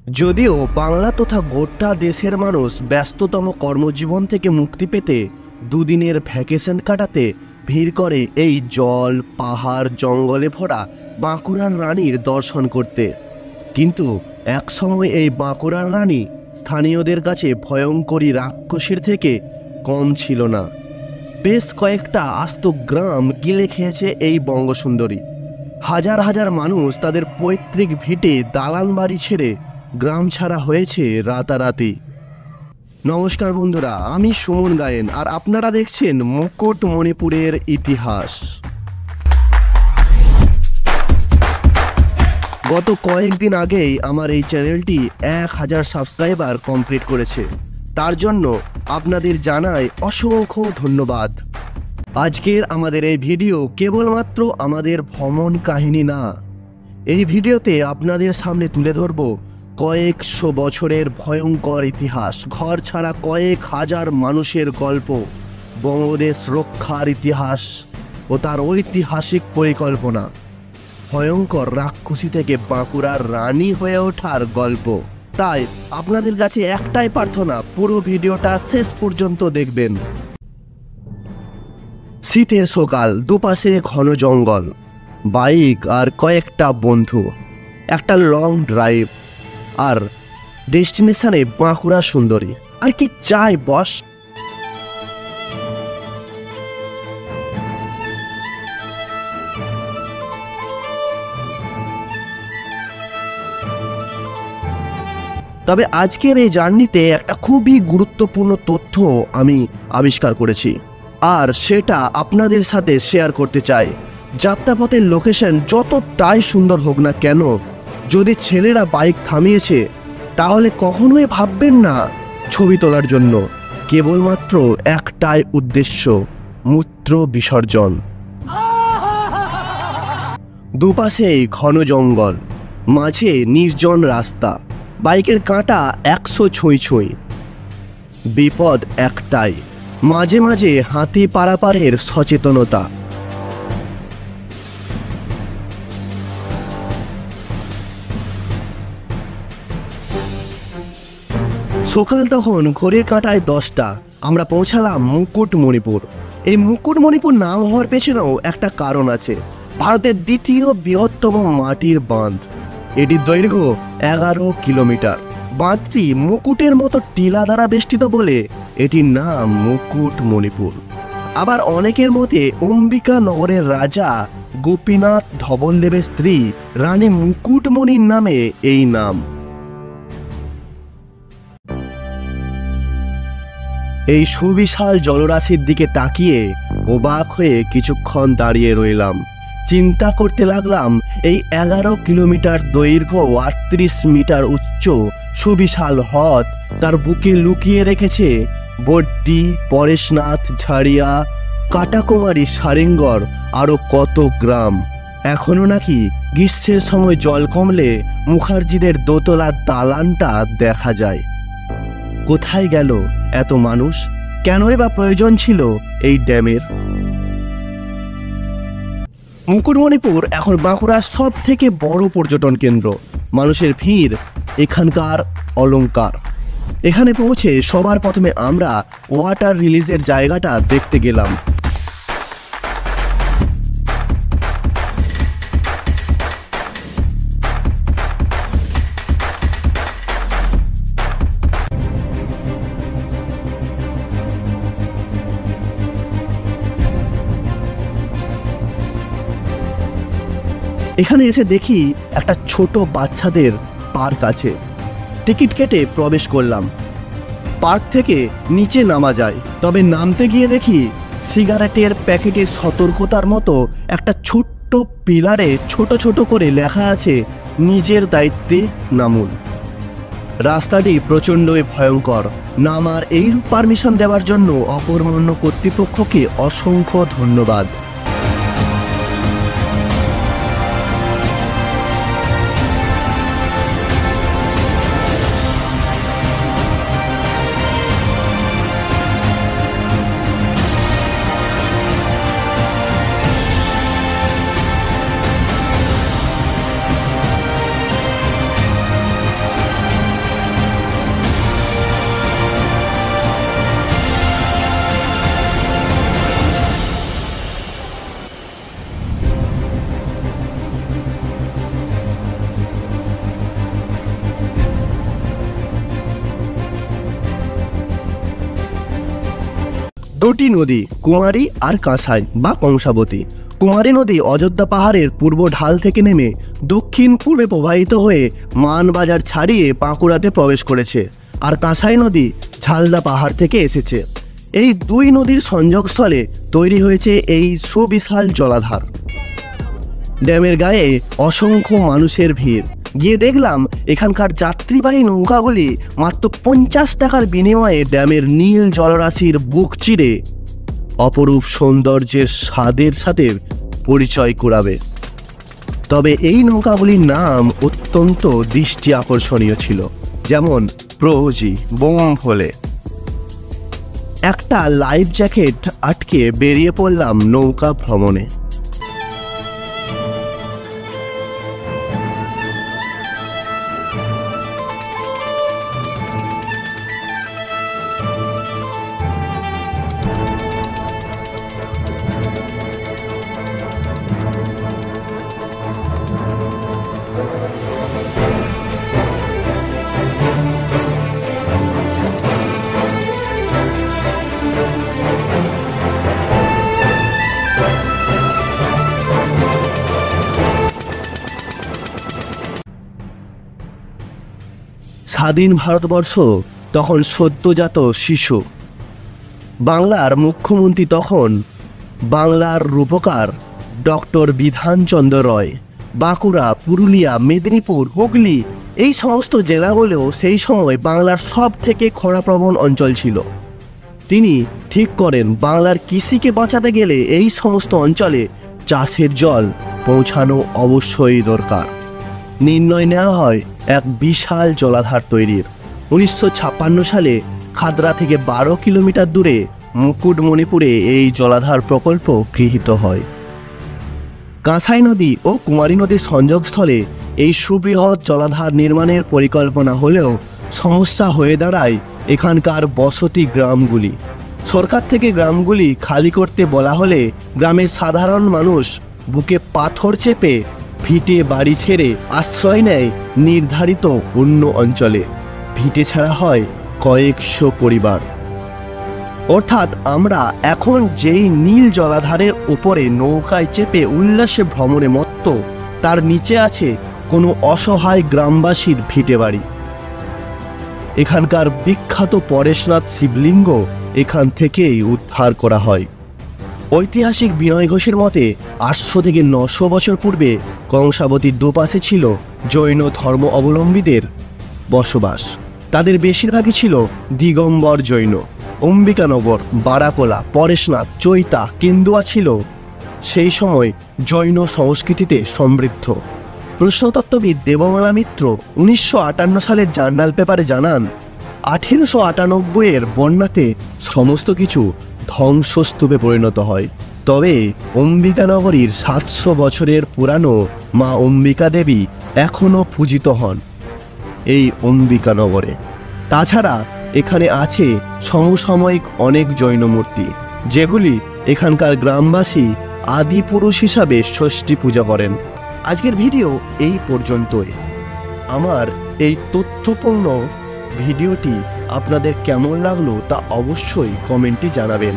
যদিও বাংলা তথা গোটা দেশের মানুষ ব্যস্ততম কর্মজীবন থেকে মুক্তি পেতে দুদিনের ভ্যাকেশন কাটাতে ভিড় করে এই জল পাহাড় জঙ্গলে ভরা বাঁকুড়ার রানীর দর্শন করতে, কিন্তু একসময় এই বাঁকুড়ার রানী স্থানীয়দের কাছে ভয়ঙ্করী রাক্ষসীর থেকে কম ছিল না। বেশ কয়েকটা আস্ত গ্রাম গিলে খেয়েছে এই বঙ্গসুন্দরী। হাজার হাজার মানুষ তাদের পৈতৃক ভিটে দালান বাড়ি ছেড়ে গ্রাম ছাড়া হয়েছে রাতারাতি। নমস্কার বন্ধুরা, আমি সুমন গায়েন আর আপনারা দেখছেন মুকুটমণিপুরের ইতিহাস। গত কয়েকদিন আগেই আমার এই চ্যানেলটি 1000 সাবস্ক্রাইবার কমপ্লিট করেছে, তার জন্য আপনাদের জানাই অসংখ্য ধন্যবাদ। আজকের আমাদের এই ভিডিও কেবলমাত্র আমাদের ভ্রমণ কাহিনী না, এই ভিডিওতে আপনাদের সামনে তুলে ধরব কয়েকশো বছরের ভয়ঙ্কর ইতিহাস, ঘর ছাড়া কয়েক হাজার মানুষের গল্প, বঙ্গদেশ রক্ষার ইতিহাস ও তার ঐতিহাসিক পরিকল্পনা, ভয়ঙ্কর রাক্ষসী থেকে বাঁকুড়ার রানী হয়ে ওঠার গল্প। তাই আপনাদের কাছে একটাই প্রার্থনা, পুরো ভিডিওটা শেষ পর্যন্ত দেখবেন। শীতের সকাল, দুপাশে ঘন জঙ্গল, বাইক আর কয়েকটা বন্ধু, একটা লং ড্রাইভ আর ডেস্টিনেশনে বাঁকুড়া সুন্দরী। আর কি চাই বস? তবে আজকের এই জার্নিতে একটা খুবই গুরুত্বপূর্ণ তথ্য আমি আবিষ্কার করেছি, আর সেটা আপনাদের সাথে শেয়ার করতে চাই। যাত্রাপথের লোকেশন যতটাই সুন্দর হোক না কেন, যদি ছেলেরা বাইক থামিয়েছে তাহলে কখনোই ভাববেন না ছবি তোলার জন্য। কেবলমাত্র একটাই উদ্দেশ্য, মূত্র বিসর্জন। দুপাশেই ঘন জঙ্গল, মাঝে নির্জন রাস্তা, বাইকের কাঁটা 100 ছুঁই ছুঁই। বিপদ একটাই, মাঝে মাঝে হাতি পারাপারের সচেতনতা। সকাল তখন ঘড়ির কাঁটায় 10টা। আমরা পৌঁছালাম মুকুটমণিপুর। এই মুকুটমণিপুর নাম হওয়ার পেছনেও একটা কারণ আছে। ভারতের দ্বিতীয় বৃহত্তম মাটির বাঁধ, এটির দৈর্ঘ্য 11 কিলোমিটার। বাঁধটি মুকুটের মতো টিলা দ্বারা বেষ্টিত বলে এটির নাম মুকুটমণিপুর। আবার অনেকের মতে অম্বিকা নগরের রাজা গোপীনাথ ধবলদেবের স্ত্রী রানী মুকুটমণির নামে এই নাম। এই সুবিশাল জলরাশির দিকে তাকিয়ে অবাক হয়ে কিছুক্ষণ দাঁড়িয়ে রইলাম। চিন্তা করতে লাগলাম, এই 11 কিলোমিটার দৈর্ঘ্য 38 মিটার উচ্চ সুবিশাল হ্রদ তার বুকে লুকিয়ে রেখেছে বড্ডি, পরেশনাথ, ঝাড়িয়া, কাটাকুমারী, সারেঙ্গর, আরও কত গ্রাম। এখনো নাকি গ্রীষ্মের সময় জল কমলে মুখার্জিদের দোতলার দালানটা দেখা যায়। কোথায় গেল এত মানুষ? কেনই বা প্রয়োজন ছিল এই ড্যামের? মুকুটমণিপুর এখন বাঁকুড়ার সব থেকে বড় পর্যটন কেন্দ্র। মানুষের ভিড় এখানকার অলংকার। এখানে পৌঁছে সবার প্রথমে আমরা ওয়াটার রিলিজের জায়গাটা দেখতে গেলাম। এখানে এসে দেখি একটা ছোট বাচ্চাদের পার্ক আছে। টিকিট কেটে প্রবেশ করলাম। পার্ক থেকে নিচে নামা যায়, তবে নামতে গিয়ে দেখি সিগারেটের প্যাকেটের সতর্কতার মতো একটা ছোট্ট পিলারে ছোট ছোট করে লেখা আছে, নিজের দায়িত্বে নামুন। রাস্তাটি প্রচণ্ডই ভয়ঙ্কর। নামার এইরূপ পারমিশন দেওয়ার জন্য অকর্মণ্য কর্তৃপক্ষকে অসংখ্য ধন্যবাদ। দুটি নদী, কুমারী আর কাঁসাই বা কংসাবতী। কুমারী নদী অযোধ্যা পাহাড়ের পূর্ব ঢাল থেকে নেমে দক্ষিণ পূর্বে প্রবাহিত হয়ে মানবাজার ছাড়িয়ে বাঁকুড়াতে প্রবেশ করেছে, আর কাঁসাই নদী ঝালদা পাহাড় থেকে এসেছে। এই দুই নদীর সংযোগস্থলে তৈরি হয়েছে এই সুবিশাল জলাধার। ড্যামের গায়ে অসংখ্য মানুষের ভিড়। গিয়ে দেখলাম এখানকার যাত্রীবাহী নৌকাগুলি মাত্র 50 টাকার বিনিময়ে ড্যামের নীল জলরাশির বুক চিরে অপরূপ সৌন্দর্যের স্বাদের সাথে পরিচয় করাবে। তবে এই নৌকাগুলির নাম অত্যন্ত দৃষ্টি আকর্ষণীয় ছিল, যেমন প্রহজি, বোম ফোলে। একটা লাইফ জ্যাকেট আটকে বেরিয়ে পড়লাম নৌকা ভ্রমণে। স্বাধীন ভারতবর্ষ তখন সদ্যজাত শিশু। বাংলার মুখ্যমন্ত্রী তখন বাংলার রূপকার ডক্টর বিধানচন্দ্র রয়। বাঁকুড়া, পুরুলিয়া, মেদিনীপুর, হুগলি এই সমস্ত জেলাগুলো সেই সময় বাংলার সব থেকে খরাপ্রবণ অঞ্চল ছিল। তিনি ঠিক করেন বাংলার কৃষিকে বাঁচাতে গেলে এই সমস্ত অঞ্চলে চাষের জল পৌঁছানো অবশ্যই দরকার। নির্ণয় নেওয়া হয় এক বিশাল জলাধার তৈরির। 1956 সালে খাদরা থেকে 12 কিলোমিটার দূরে মুকুটমণিপুরে এই জলাধার প্রকল্প গৃহীত হয়। কাঁসাই নদী ও কুমারী নদীর সংযোগস্থলে এই সুবৃহৎ জলাধার নির্মাণের পরিকল্পনা হলেও সমস্যা হয়ে দাঁড়ায় এখানকার বসতি গ্রামগুলি। সরকার থেকে গ্রামগুলি খালি করতে বলা হলে গ্রামের সাধারণ মানুষ বুকে পাথর চেপে ভিটে বাড়ি ছেড়ে আশ্রয় নেয় নির্ধারিত অন্য অঞ্চলে। ভিটে ছাড়া হয় কয়েকশো পরিবার। অর্থাৎ আমরা এখন যেই নীল জলাধারের উপরে নৌকায় চেপে উল্লাসে ভ্রমণে মত্ত, তার নিচে আছে কোনো অসহায় গ্রামবাসীর ভিটে বাড়ি। এখানকার বিখ্যাত পরেশনাথ শিবলিঙ্গ এখান থেকেই উদ্ধার করা হয়। ঐতিহাসিক বিনয় ঘোষের মতে 800 থেকে 900 বছর পূর্বে কংসাবতীর দুপাশে ছিল জৈন ধর্ম অবলম্বীদের বসবাস। তাদের বেশিরভাগই ছিল দিগম্বর জৈন। অম্বিকানগর, বারাকোলা, পরেশনাথ, চৈতা, কেন্দুয়া ছিল সেই সময় জৈন সংস্কৃতিতে সমৃদ্ধ। প্রশ্নতত্ত্ববিদ দেবমালা মিত্র 1958 সালের জার্নাল পেপারে জানান, 1898-এর বন্যাতে সমস্ত কিছু ধ্বংসস্তূপে পরিণত হয়। তবে অম্বিকানগরীর 700 বছরের পুরানো মা অম্বিকা দেবী এখনও পূজিত হন এই অম্বিকানগরে। তাছাড়া এখানে আছে সমসাময়িক অনেক জৈন মূর্তি, যেগুলি এখানকার গ্রামবাসী আদি পুরুষ হিসাবে ষষ্ঠী পূজা করেন। আজকের ভিডিও এই পর্যন্তই। আমার এই তথ্যপূর্ণ ভিডিওটি আপনাদের কেমন লাগলো তা অবশ্যই কমেন্টে জানাবেন।